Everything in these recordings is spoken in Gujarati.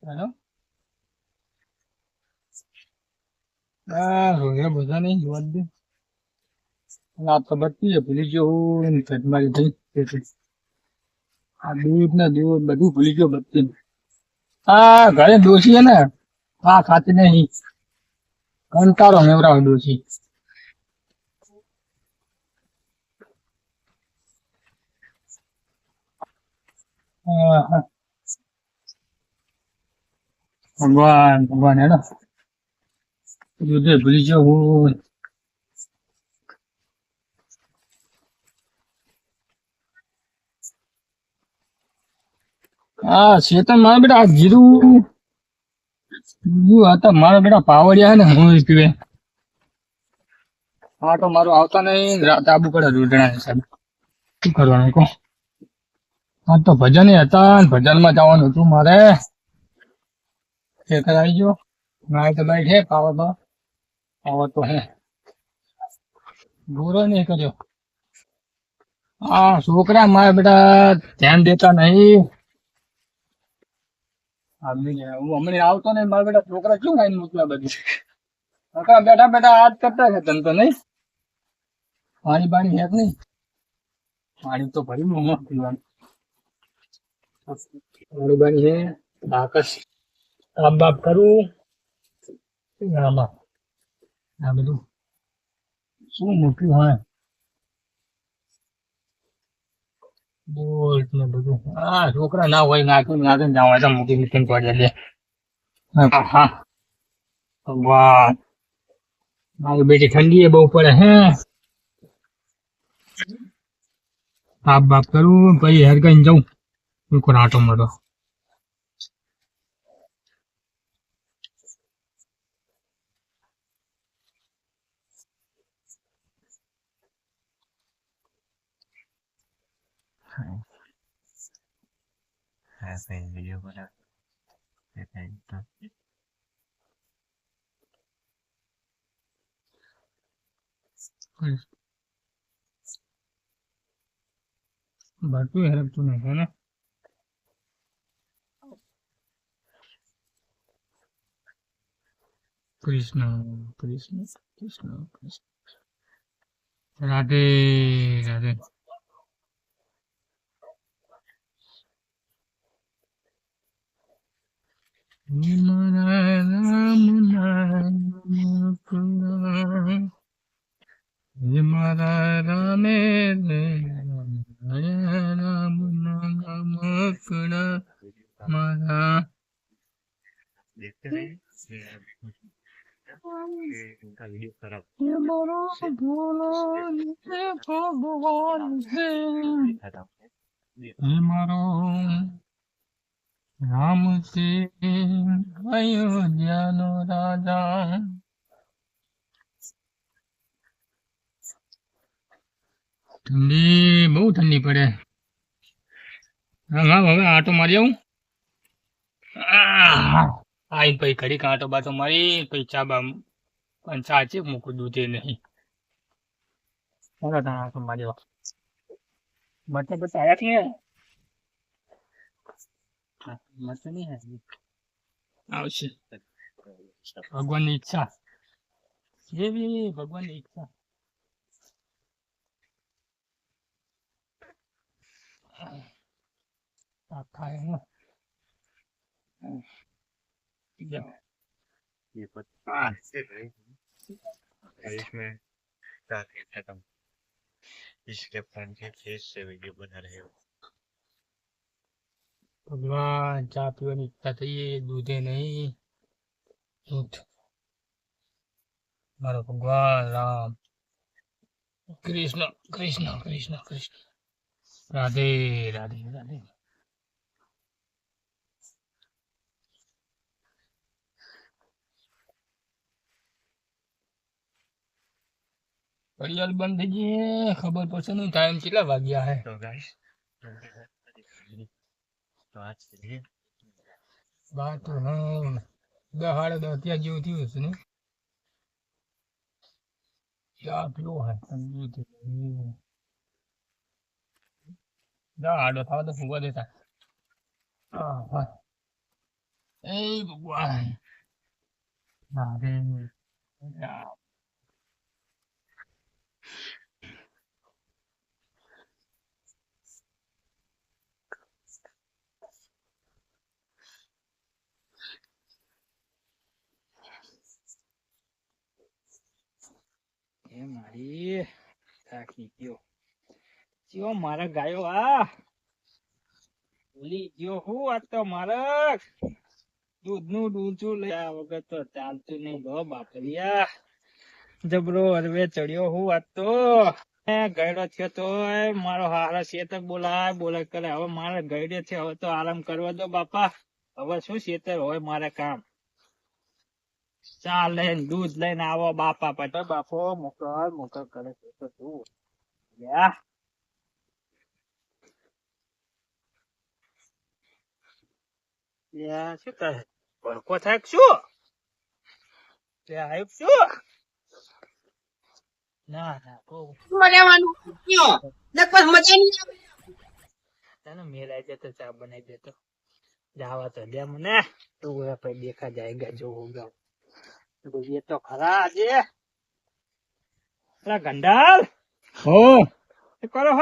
હેલો. આ રોયા બધા નહીં જોવા દે. આ તો બત્તી ભૂલી ગયો હું ઘટમારી થઈ તેથી. આ દૂધ ને દૂધ બધું ભૂલી ગયો બત્તી. આ ઘરે ડોસી હે ને આ ખાતી નહીં. કંટાળો મેવરાવ ડોસી. હા, ભગવાન ભગવાન હેડો દૂધે ભૂલી ગયો હું. હા શેતન મારા બેટા આ જીરું હતા મારા બેટા પાવડિયા હે ને હું પીવે. હા તો મારું આવતા નહીં રાત આબુ પડે રૂઢણા સાહેબ. શું કરવાનું કહો. હા તો ભજન હતા ને ભજનમાં જવાનું હતું મારે. ખેતર આવી ગયો મારે તો બાઈક હે પાવર તો હે. પૂરો નહીં કર્યો. હા છોકરા મારા બેટા ધ્યાન દેતા નહીં. આવી ગયા હું હમણાં આવતો ને મારા બેટા છોકરા શું ખાઈને મોકલા બધું. કાકા બેઠા બેઠા આજ કરતા છે તને તો નહીં. પાણી પાણી હે જ નહીં. પાણી તો ભરી મોં પીવાનું. પાણી પાણી હે બાકસ આપ બાપ કરું આમાં આ બધું શું મૂક્યું હોય બોલ ને બધું. હા છોકરા ના હોય નાખીને જવા તો મૂકી મૂકીને પડે લે. હા હા ભગવાન મારી બેટી ઠંડી એ બહુ પડે હે. આપ બાપ કરું પછી હેરગાઈને જવું કોઈ આટો મળો. ભરતું હેરકતું નહીં ને. કૃષ્ણ કૃષ્ણ કૃષ્ણ કૃષ્ણ રાધે રાધે. મારા રામ નામ કુણા. મારા રામે રામ નામ કુણા. મારા મારો ભોલો ભગવાન છે. મારો રામ છે અયોધ્યાનો રાજા. ઠંડી બહુ ઠંડી પડે. હા હવે આટો મારી આવું. આઈ પછી ઘડીક આટો બાટો મારી પછી ચા બા પણ સાચી મૂકું દૂધે નહીં. આટો મારી આવો. મતલબ આયા કે મત નહીં હે આવશે ભગવાનની ઈચ્છા જેવી ભગવાનની ઈચ્છા. ખાય હે इसमें डालिए खत्म इसके फोन के फेस से वीडियो बना रहे हो ભગવાન ચા પીવાની ઈચ્છા થઈએ દૂધે નહીં. દૂધ મારો ભગવાન રામ કૃષ્ણ કૃષ્ણ કૃષ્ણ કૃષ્ણ રાધે રાધે રાધે. ઘડિયાળ બંધ થઈ ગઈ ખબર પડશે નહીં ટાઈમ કેટલા વાગ્યા હે. तो गाइस तो आज के लिए બાર તો હા 10 સાડા 10 ત્યાં જેવું થયું હશે ને. ચા પીવો હે જા આડો થવા તો ફૂગવા દેતા. હા હા એ ભગવાન મારે એ મારી થાકી ગયો ચિયો મારા ગાયો આ ભૂલી ગયો હું આ તો મારા દૂધ નું ડૂચું લઈ આ વગર તો ચાલતું નહીં લો બાપરિયા જબરો હરવે ચડ્યો હું આ તો ગયડો થયો તો મારો હારા શેતર બોલાય કરે હવે મારે ગયડે છે હવે તો આરામ કરવા દો બાપા હવે શું શેતર હોય મારે કામ ચા લઈને દૂધ લઈને આવો બાપા પછી બાપો મોકલ કરે છે તો શું યા યા શું કરે ભડકો થાય કે શું તે આવ્યું શું ના બહુ તને મેરાઈ જતો ચા બનાવી દેતો જાવા તો દે મને તું પછી દેખા જાયગા જોવું ગાઉં એ તો ખરા આજે પેલા ગંડાલ હો કરો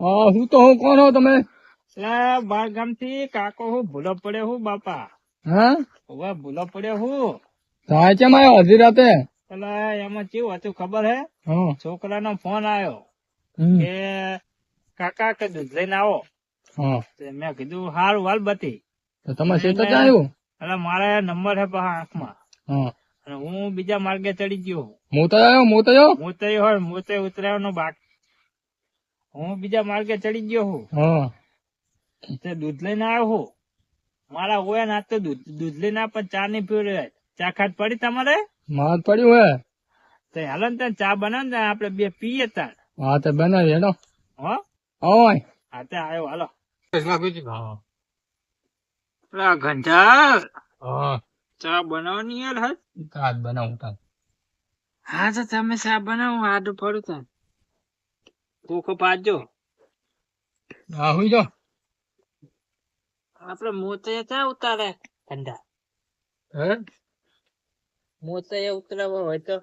હો હું તો હું કોણ હો તમે બાર ગામ થી કાકો હું ભૂલો પડ્યો હું બાપા હા હવે ભૂલો પડ્યો હું થાય છે મારે અડધી રાતે પેલા એમાં કેવું હતું ખબર હે છોકરાનો ફોન આવ્યો કે કાકા કે દૂધ લઈને આવો મેં કીધું હારું હાલ બતી તમે આવ્યું એટલે મારે નંબર હે પા આંખમાં અને હું બીજા માર્ગે ચડી ગયો મોતયો ઉતરાવાનો બાકી હું બીજા માર્ગે ચડી ગયો હું દૂધ લઈને આવ્યો હું મારા હોય ના તો દૂધ લઈને પણ ચા નહીં પીવું ચા ખાટ પડી તમારે માર પડ્યું હોય તો હાલો ને ચા બનાવ ને આપડે બે પીએ તાર હા તો બનાવી હેલો હા તે આવ્યો હાલો ઘંટા ચા બનાવવાની યાર હાથ બનાવું તાર હા તો તમે ચા બનાવો આડું પડું તાર ભૂખો પાજો હા હુઈ જો આપડે મોતે ચા ઉતારે ઠંડા હે મોતે ઉતરાવો હોય તો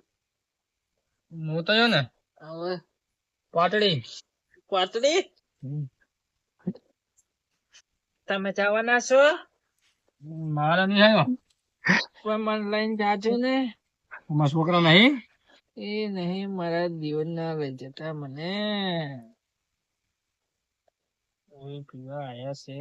મોતયો ને હવે પાટડી તમે જવાના છો મારા નહીં આવ્યો પણ મને લઈને જાજો ને મારા છોકરા નહીં એ નહીં મારા જીવન ના લઈ જતા મને પીવા આયા છે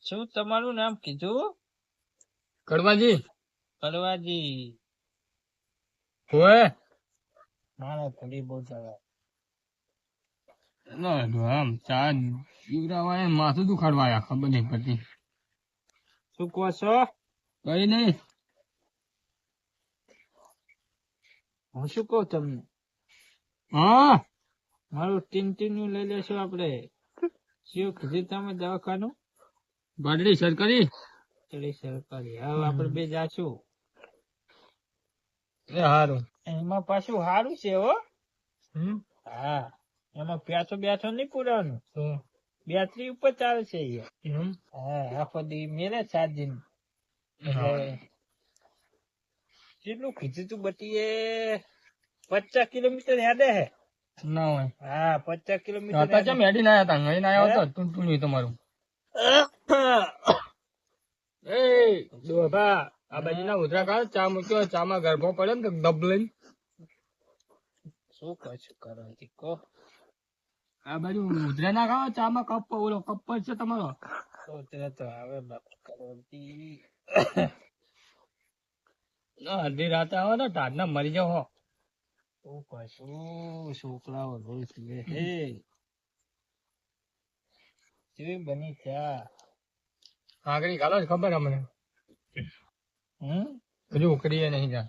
શું તમારું નામ કીધું કડવાજી હોય મારા થોડી બહુ આમ ચા દીવડાવાય માથું દુખાડવાયા ખબર નહીં પડતી શું કહો છો કઈ નઈ હું શું કહું તમને હા મારું ટીન નું લઈ લેશો આપડે શું કીધું તમે દવાખાનું બાટડી સરકારી હવે આપડે બે જાશું હારું એમાં પાછું હારું છે હો હા એમાં પ્યાસો નહીં પૂરવાનું બેટરી ઉપર ચાલશે હા આખો દી મેરે 7 દિન કેટલું કીધું તું બટીએ 50 કિલોમીટર હેડે હે ના હોય હા 50 કિલોમીટર હેડી ના હતા અહીં ના આવ્યો તો ટૂંટું તમારું એ દોભા આ બાજુ ના ઉધરા કાઢ ચા મૂક્યો ચામાં ગરબો પડે ને ડબ લઈને શું કશું કરો કહો આ બાજુ ઉધરા ના ખાવ ચામાં કપ ઓલો કપ છે તમારો તો આવે અડધી રાતે આવે ને ટાઢ ના મરી જાવ હો શું કશું છોકરાઓ રોજ હે કેવી બની ચા આગળ ગાલો ખબર અમને હજુ ઉકળીએ નહીં જા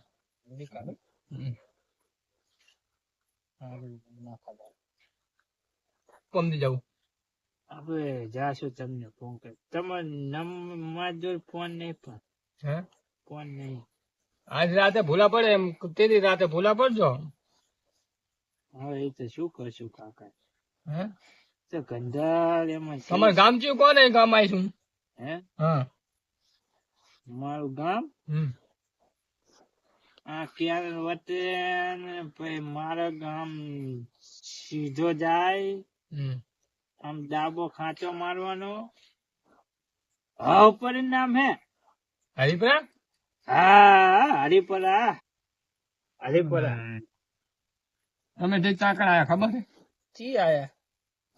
કમથી જવું આપડે જાશું તમને ફોન કર તમારે જોડે ફોન નહીં પણ હે ફોન નહીં આજ રાતે ભૂલા પડે એમ તેની રાતે ભૂલા પડજો હવે એ તો શું કરશું કાકા, હે તો ગંધાર એમાં છે. તમારું ગામ ચિયું કોને ગામ આવીશું? હે હા મારું ગામ હમ આ ક્યારે વટે ને પછી મારા ગામ સીધો જાય, હમ આમ ડાબો ખાંચો મારવાનો, હા પરિણામ હે. હરીપરા હા હરિપરા, હરિપરા તમે જે ચાકર આયા ખબર છે? જી આયા.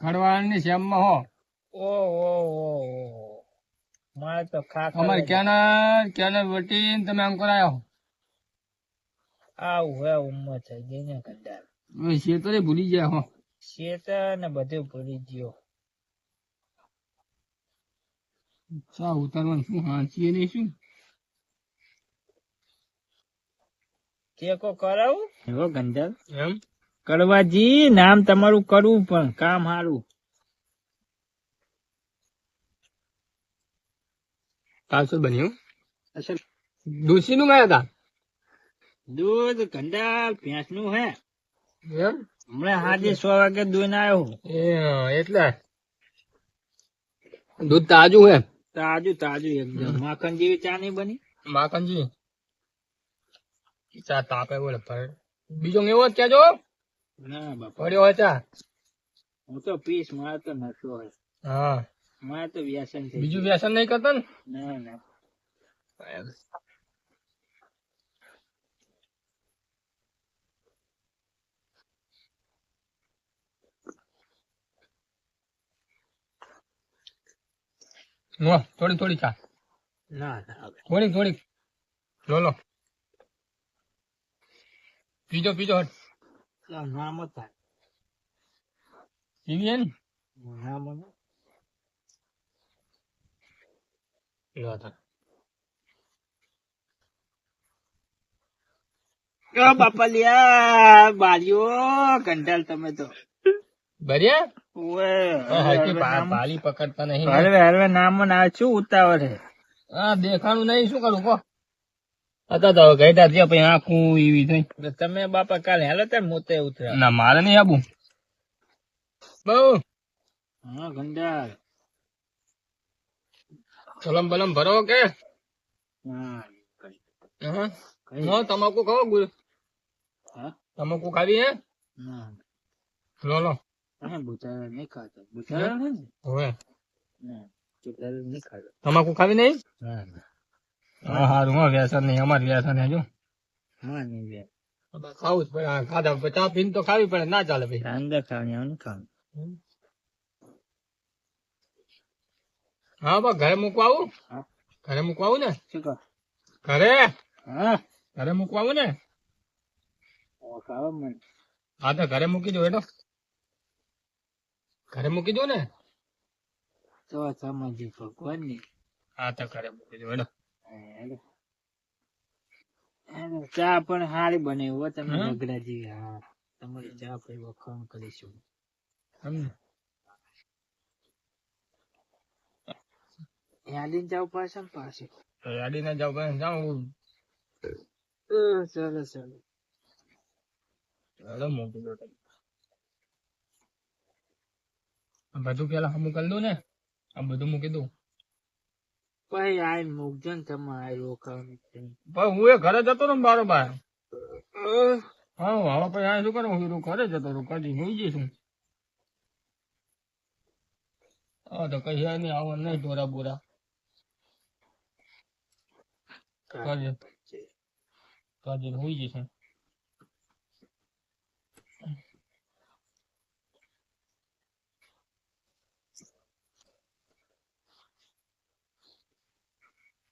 ખડવાળની શ્યામમાં હો ઓ મારે તો અમારે ક્યાંના વટીને તમે આમ કરાયો આવું હે ઉંમર થઈ ગઈ ને ગંધાર, શેતરે ભૂલી ગયા હો. શેતર ને બધું ભૂલી ગયો. ચા ઉતારવાનું શું હાંચીએ નહીં શું? ટેકો કરાવું એવો ગંધાર એમ કરવાજી, નામ તમારું કરવું પણ કામ સારું. કાલસો બન્યું અસલ ડોસી નું ગયા હતા દૂધ ગંધાર ભેંસ નું હે. એમ હમણાં સાંજે 6 વાગે દૂધ આવ્યો. એટલે દૂધ તાજું હે તાજું તાજું એકદમ માખણ જેવી ચા નહીં બની. માખનજી ચા તાપે બોલે બીજો એવો જ કેજો ના બાપા પડ્યો હોય ચા. હું તો પીસ, મારે તો નશો હોય, હા મારે તો વ્યસન થઈ બીજું વ્યસન નહીં કરતો ને? ના ના થોડી થોડી ચા ના ના હવે થોડીક થોડીક લો લો પીજો પીજો હટ નામ હતા પીવી હે ને નામ લો તાર. બાપા લ્યા બારીઓ કંટાળ તમે તો. બરિયા ઓએ ભાલી પકડતા નહીં હરવે હરવે નામ ના શું ઉતાવળ હે. હા દેખાણું નહીં શું કરું કો હતા તો ગઈતા ત્યાં પછી આખું એવી થઈ. તમે બાપા કાલે હેલો તે મોતે ઉતરા. ના મારે નહીં આવું બહુ હા ગંડાર ચલમ બલમ ભરો કે હા તમાકુ ખાવો ગુરુ હા તમાકુ ખાવી હે ના લો લો તમે બુચારા નહીં ખાતા. બુચારા ને હવે ના બુચારા નહીં ખાતા. તમાકુ ખાવી નહીં? ના ના હા સારું હા વ્યસન નહીં અમારે વ્યસન હે જો હા નહીં બે ખાવું જ પડે. હા, ખાધા ચા પીને તો ખાવી પડે ના ચાલે ભાઈ. અંદર ખાવાની આવું ખાવાનું. હા બા ઘરે મૂકવા આવું હા. ઘરે મૂકવા આવું ને શું કહો? ઘરે હા ઘરે મૂકવા આવું ને ખાવા મને હા તો ઘરે મૂકી દો એનો ઘરે મૂકી દો ને તો સમજી ભગવાન ની. હા તો ઘરે મૂકી દો એનો ચા પણ સારી બને હો તમે હમ? નગરાજી. હા તમારી ચા પછી વખાણ કરીશું. યાદીને જાવ પાછા પાસે. તો યાદી ના જાવ ભાઈ જાઉં ચાલો ચાલો મૂકી દો તમે. આ બધું પેલા હમું કરી દઉં ને આ બધું મૂકી દઉં પછી આઈ મૂકજો ને તમે આ રોકાવાનું. પણ હું એ ઘરે જતો ને બારોબાર. હા હવે પછી આ શું કરું હું ઘરે જતો રહું કદી હોઈ જઈશું. હા તો કઈ નહીં આવવાનું નહીં ઢોરા બોરા કદી હોઈ જઈશું.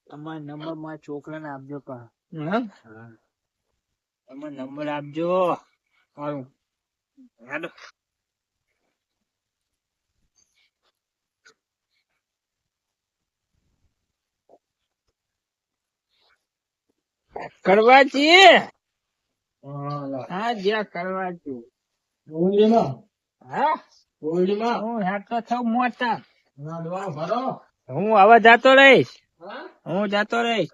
તમારા નંબર મારા છોકરાને આપજો પા. હા તમારો નંબર આપજો. સારું હેડો કરવાજી. હા જ્યાં કરવાજી. હા હું હેડતો થઉં મોટા. હું હવે જાતો રહીશ. હું જાતો રહીશ.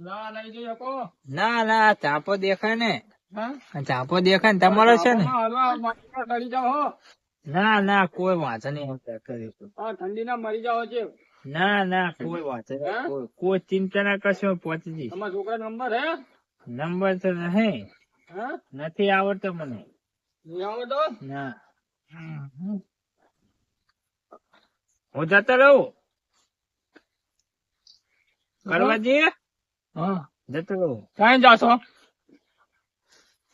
ના લઈ જઈ શકો ના ના ચાપો દેખાય ને. ચાપો દેખાય ને તમારો છે ને? હલવા માથા ચડી જાઓ હો. ના ના કોઈ વાંધો નહીં કરીશું. હા, ઠંડીના મરી જાઓ છે. ના ના કોઈ વાંધો નહીં. હા? કોઈ ચિંતા ના કરશો, પહોંચી જઈશ. તમારા છોકરા નંબર હે? નંબર તો નહીં, હા? નથી આવડતો મને. નહીં આવડતો? ના હું જતો રહું કરવા જઈએ. હા. જતો રહું. ક્યાં જાશો?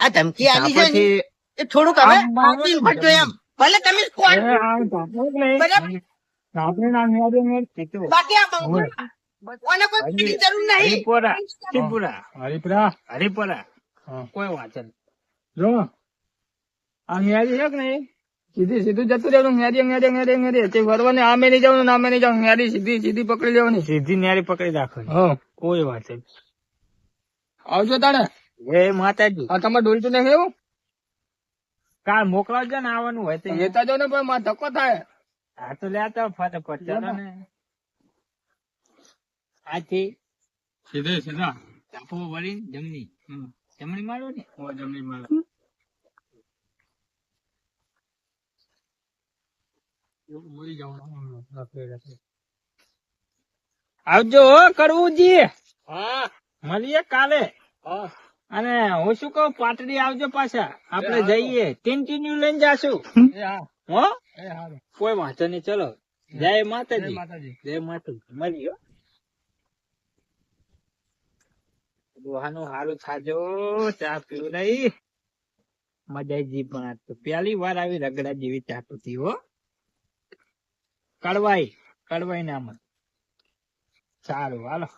આ ધમકી આલી છે ને ચાપાથી એ થોડુંક હવે આમ મારો આપી ભરજો એમ ભલે તમે કોણ બરાબર આપણે ના મેળે મેળ. બાકી આ બંકો કોને કોઈ પીવાની જરૂર નહીં હરિપોરા શિવપુરા હરીપરા. હરિપોરા હા. કોઈ વાંચન. જો આ ન્યારી છે કે નહીં, સીધું જતું રહેવાનું. ન્યારી તે વરવાને આમે નહીં જવાનું ને આમે નહીં જવાનું. ન્યારી સીધી પકડી લેવાની. સીધી ન્યારી પકડી રાખવાની. હા, કોઈ વાંચન. આવજો તાણે. જય માતાજી. આ તમારે ડોલતું નહીં એવું કાલ મોકલાવજો ને આવવાનું હોય તો. લેતા જાઓ ને, પણ મારે ધક્કો થાય. હા તો લેતા ફટાફટ ચાલો ને. આથી સીધા ચાપો વળીને જમણી જમણી મારો ને. જમણી મારે. મરી જવાનું. આવજો હો કરવુંજી. હા. મળીએ કાલે. હા. અને હું શું કહું, પાટડી આવજો પાછા. આપણે જઈએ ટીન્ટીન્યુ લઈને જાશું. એ હા. હો એ હારું. કોઈ વાંધો નહીં. ચલો જય જય માતાજી. માતાજી. જય માતાજી. મળીએ. દોહાનું હારું થાજો. ચા પીવું નહીં. મજા જી પણ આજ તો પહેલી વાર આવી રગડા જેવી ચા પીતી હો. કડવાઈ નામ. સારું હાલો.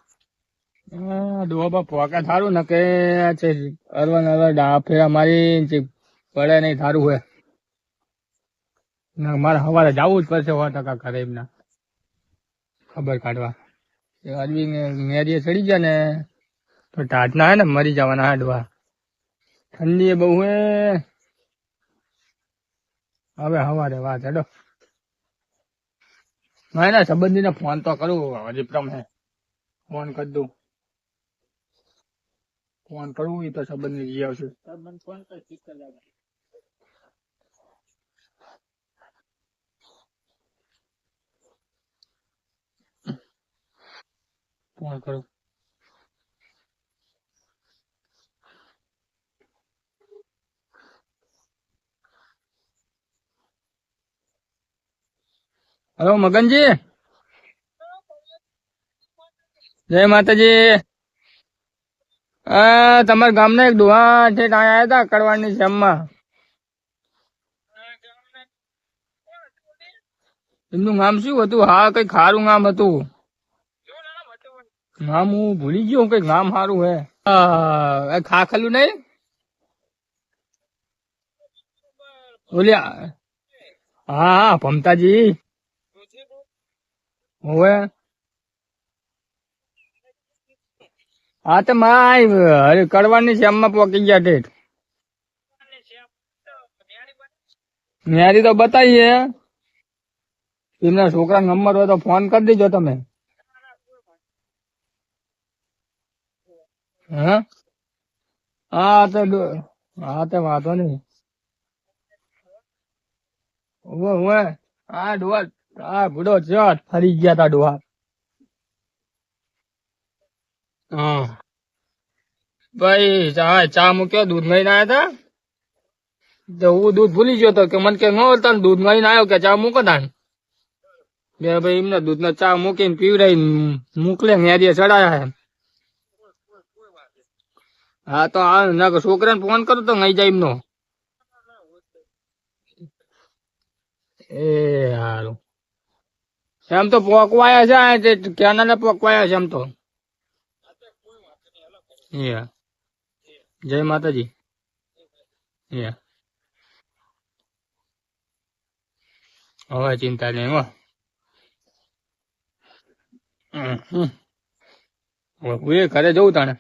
ડોબા પોકા થારું ને કે છે અરવા ડાફે અમારી પડે નહીં થારું હોય ને મારે સવારે જવું જ પડશે 100% ઘરે એમના ખબર કાઢવા. અરવી મેરીએ ચડી ગયા ને તો ટાટના હે ને મરી જવાના હાડવા. ઠંડી બહુ હે. હવે સવારે વાત હેડો. ના એના સંબંધીને ફોન તો કરું. હજી પ્રમે ફોન કરી દઉં. ફોન કરવું એ તો સંબંધી જઈ આવશે. ફોન કરું. હલો મગનજી, જય માતાજી. તમારા ગામના એક ડોહા છે ત્યાં આવ્યા હતા કડવાણની શ્યામમાં. એમનું નામ શું હતું? હા, કઈક સારું નામ હતું. નામ હું ભૂલી ગયો. કઈક નામ સારું હે. ખાખલું નહીં બોલ્યા. હા ભમતાજી હોવે. હા તો અરે કડવાની શ્યામમાં પોકી ગયા ઠેઠ. ન્યારી તો બતાવીએ. એમના છોકરા નંબર હોય તો ફોન કરી દેજો તમે. હા હા તો વાંધો નહી. ઓવે હા ડોહા. હા બુડો છે ફરી ગયા તા ડોહા. હા ભાઈ ચા મૂક્યો. દૂધ લઈને આવ્યા તા તો હું દૂધ ભૂલી ગયો તો કે મને કે નો તને દૂધ લઈને આવ્યો કે ચા મૂકો તાણ. બે ભાઈ એમને દૂધ ને ચા મૂકીને પીવડાવી મોકલે ન્યારીએ ચડાયા હે. હા તો આ છોકરાને ફોન કરું તો નહીં જાય એમનો. એ હારું. એમ તો પોકવાયા છે કેનાલે પોકવાયા છે એમ તો. જય માતાજી. હવે ચિંતા નહીં હો. હું ઘરે જવું તાણે.